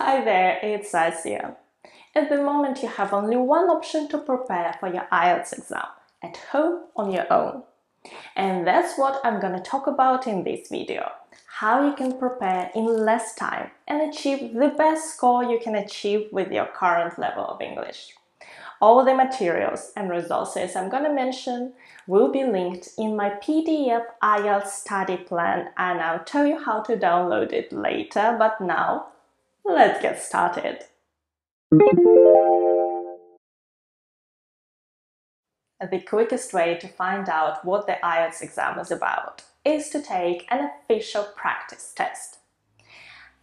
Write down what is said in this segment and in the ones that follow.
Hi there, it's Asia. At the moment you have only one option to prepare for your IELTS exam, at home on your own. And that's what I'm going to talk about in this video. How you can prepare in less time and achieve the best score you can achieve with your current level of English. All the materials and resources I'm going to mention will be linked in my PDF IELTS study plan, and I'll tell you how to download it later, but now let's get started. The quickest way to find out what the IELTS exam is about is to take an official practice test.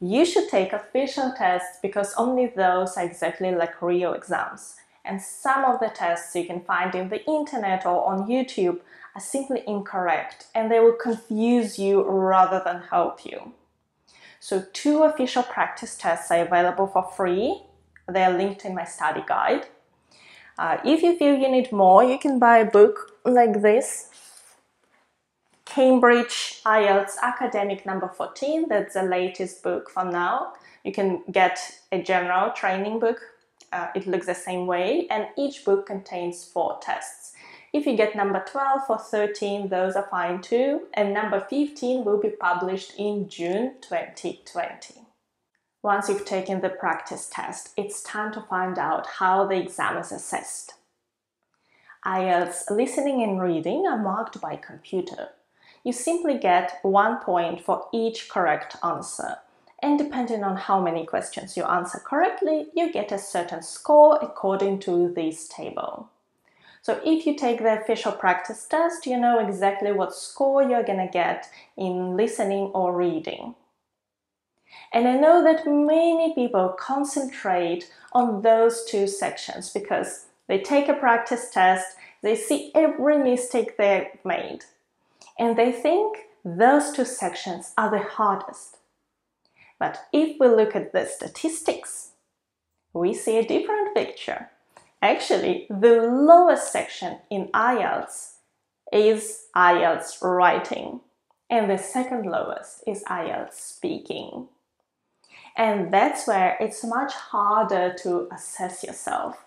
You should take official tests because only those are exactly like real exams. And some of the tests you can find in the internet or on YouTube are simply incorrect, and they will confuse you rather than help you. So 2 official practice tests are available for free. They are linked in my study guide. If you feel you need more, you can buy a book like this, Cambridge IELTS Academic number 14. That's the latest book for now. You can get a general training book. It looks the same way, and each book contains 4 tests. If you get number 12 or 13, those are fine too, and number 15 will be published in June 2020. Once you've taken the practice test, it's time to find out how the exam is assessed. IELTS listening and reading are marked by computer. You simply get 1 point for each correct answer, and depending on how many questions you answer correctly, you get a certain score according to this table. So if you take the official practice test, you know exactly what score you're gonna get in listening or reading. And I know that many people concentrate on those 2 sections because they take a practice test, they see every mistake they've made, and they think those 2 sections are the hardest. But if we look at the statistics, we see a different picture. Actually, the lowest section in IELTS is IELTS writing, and the second lowest is IELTS speaking. And that's where it's much harder to assess yourself.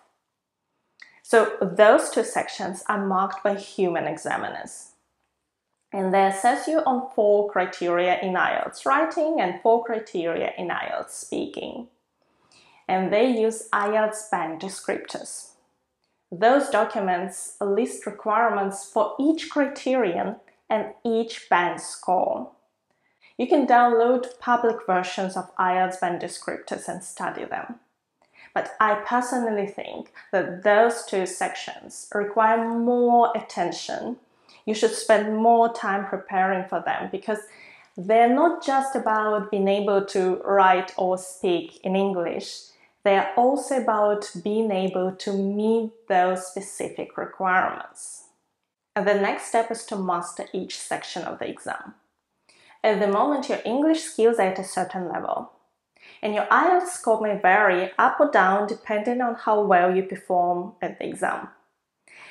So those 2 sections are marked by human examiners. And they assess you on 4 criteria in IELTS writing and 4 criteria in IELTS speaking. And they use IELTS band descriptors. Those documents list requirements for each criterion and each band score. You can download public versions of IELTS band descriptors and study them. But I personally think that those 2 sections require more attention. You should spend more time preparing for them because they're not just about being able to write or speak in English. They are also about being able to meet those specific requirements. And the next step is to master each section of the exam. At the moment, your English skills are at a certain level, and your IELTS score may vary up or down depending on how well you perform at the exam.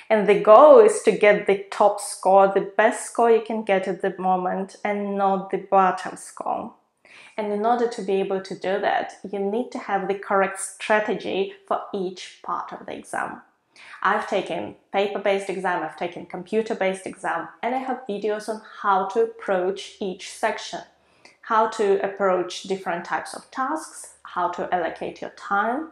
And the goal is to get the top score, the best score you can get at the moment, and not the bottom score. And in order to be able to do that, you need to have the correct strategy for each part of the exam. I've taken paper-based exam, I've taken computer-based exam, and I have videos on how to approach each section, how to approach different types of tasks, how to allocate your time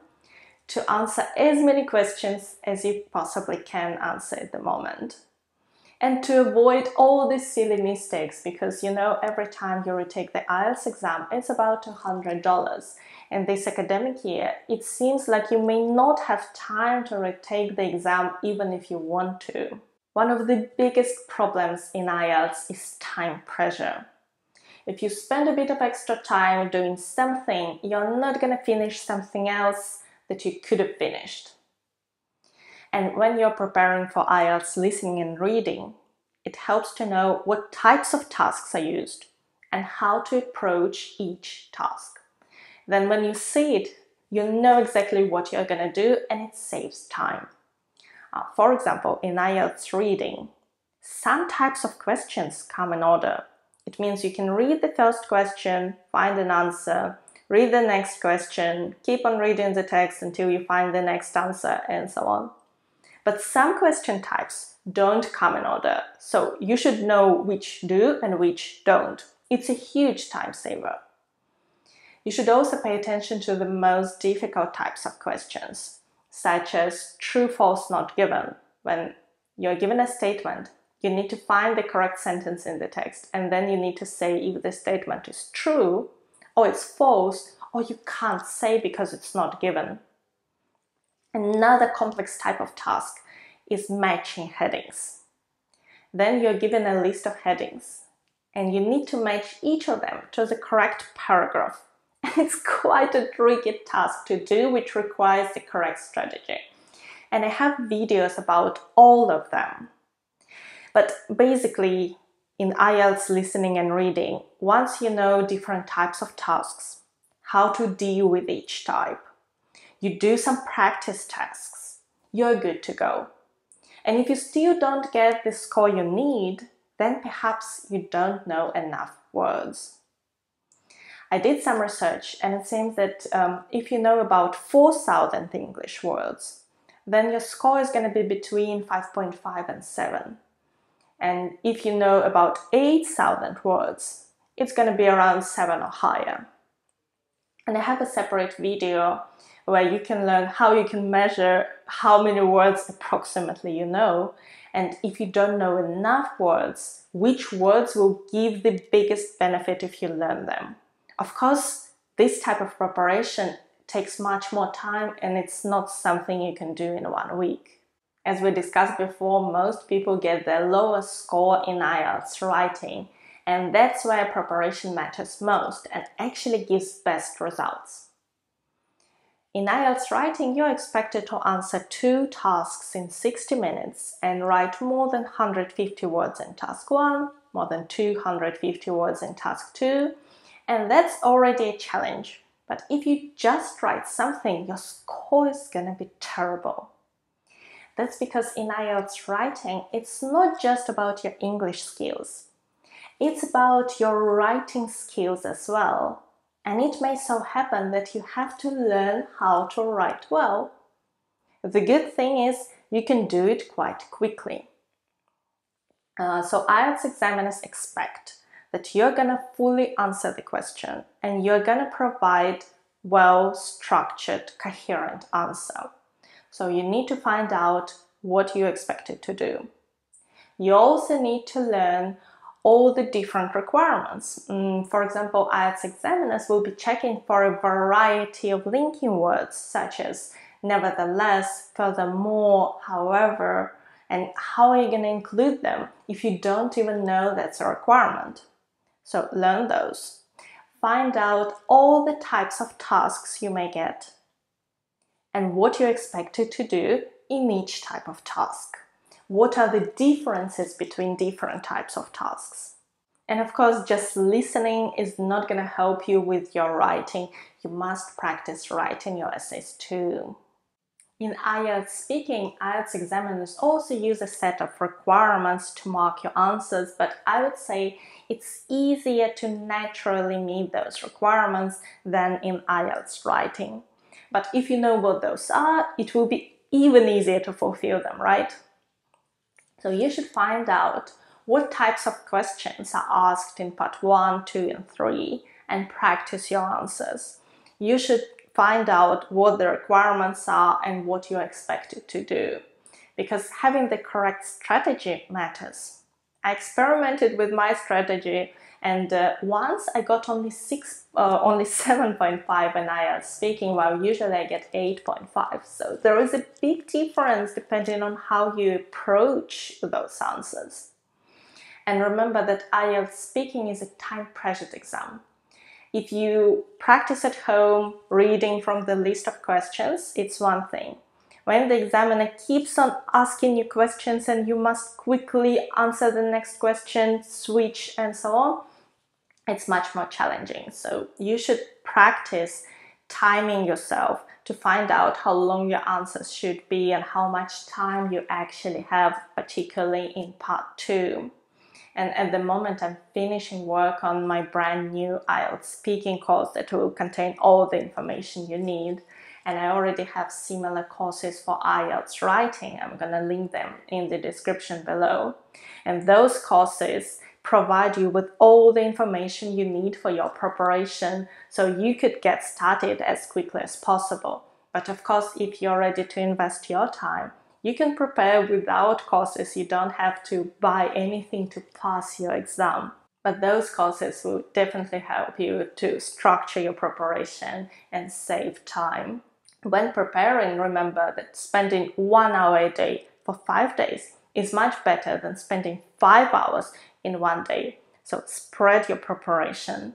to answer as many questions as you possibly can answer at the moment. And to avoid all these silly mistakes, because you know every time you retake the IELTS exam, it's about $200. And this academic year, it seems like you may not have time to retake the exam even if you want to. One of the biggest problems in IELTS is time pressure. If you spend a bit of extra time doing something, you're not going to finish something else that you could have finished. And when you're preparing for IELTS listening and reading, it helps to know what types of tasks are used and how to approach each task. Then when you see it, you know exactly what you're going to do, and it saves time. For example, in IELTS reading, some types of questions come in order. It means you can read the first question, find an answer, read the next question, keep on reading the text until you find the next answer, and so on. But some question types don't come in order, so you should know which do and which don't. It's a huge time saver. You should also pay attention to the most difficult types of questions, such as true, false, not given. When you're given a statement, you need to find the correct sentence in the text, and then you need to say if the statement is true, or it's false, or you can't say because it's not given. Another complex type of task is matching headings. Then you're given a list of headings, and you need to match each of them to the correct paragraph. And it's quite a tricky task to do, which requires the correct strategy. And I have videos about all of them. But basically, in IELTS listening and reading, once you know different types of tasks, how to deal with each type, you do some practice tasks, you're good to go. And if you still don't get the score you need, then perhaps you don't know enough words. I did some research, and it seems that if you know about 4,000 English words, then your score is going to be between 5.5 and 7. And if you know about 8,000 words, it's going to be around 7 or higher. And I have a separate video where you can learn how you can measure how many words approximately you know. And if you don't know enough words, which words will give the biggest benefit if you learn them. Of course, this type of preparation takes much more time, and it's not something you can do in 1 week. As we discussed before, most people get their lowest score in IELTS writing, and that's where preparation matters most and actually gives best results. In IELTS writing, you're expected to answer 2 tasks in 60 minutes and write more than 150 words in task 1, more than 250 words in task 2, and that's already a challenge. But if you just write something, your score is going to be terrible. That's because in IELTS writing, it's not just about your English skills. It's about your writing skills as well. And it may so happen that you have to learn how to write well. The good thing is you can do it quite quickly. So IELTS examiners expect that you're going to fully answer the question and you're going to provide well-structured, coherent answer. So you need to find out what you're expected to do. You also need to learn all the different requirements. For example, IELTS examiners will be checking for a variety of linking words such as nevertheless, furthermore, however, and how are you going to include them if you don't even know that's a requirement? So learn those. Find out all the types of tasks you may get and what you're expected to do in each type of task. What are the differences between different types of tasks? And of course, just listening is not going to help you with your writing. You must practice writing your essays too. In IELTS speaking, IELTS examiners also use a set of requirements to mark your answers, but I would say it's easier to naturally meet those requirements than in IELTS writing. But if you know what those are, it will be even easier to fulfill them, right? So you should find out what types of questions are asked in part 1, 2, and 3 and practice your answers. You should find out what the requirements are and what you're expected to do, because having the correct strategy matters. I experimented with my strategy, and once I got only 7.5 in IELTS speaking, while usually I get 8.5. So there is a big difference depending on how you approach those answers. And remember that IELTS speaking is a time-pressured exam. If you practice at home, reading from the list of questions, it's one thing. When the examiner keeps on asking you questions and you must quickly answer the next question, switch, and so on, it's much more challenging. So you should practice timing yourself to find out how long your answers should be and how much time you actually have, particularly in part 2. And at the moment, I'm finishing work on my brand new IELTS speaking course that will contain all the information you need. And I already have similar courses for IELTS writing. I'm going to link them in the description below. And those courses provide you with all the information you need for your preparation so you could get started as quickly as possible. But of course, if you're ready to invest your time, you can prepare without courses. You don't have to buy anything to pass your exam. But those courses will definitely help you to structure your preparation and save time. When preparing, remember that spending 1 hour a day for 5 days is much better than spending 5 hours in 1 day. So spread your preparation.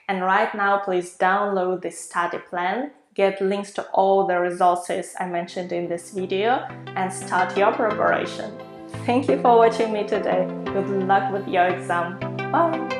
And right now, please download this study plan, get links to all the resources I mentioned in this video, and start your preparation. Thank you for watching me today. Good luck with your exam. Bye!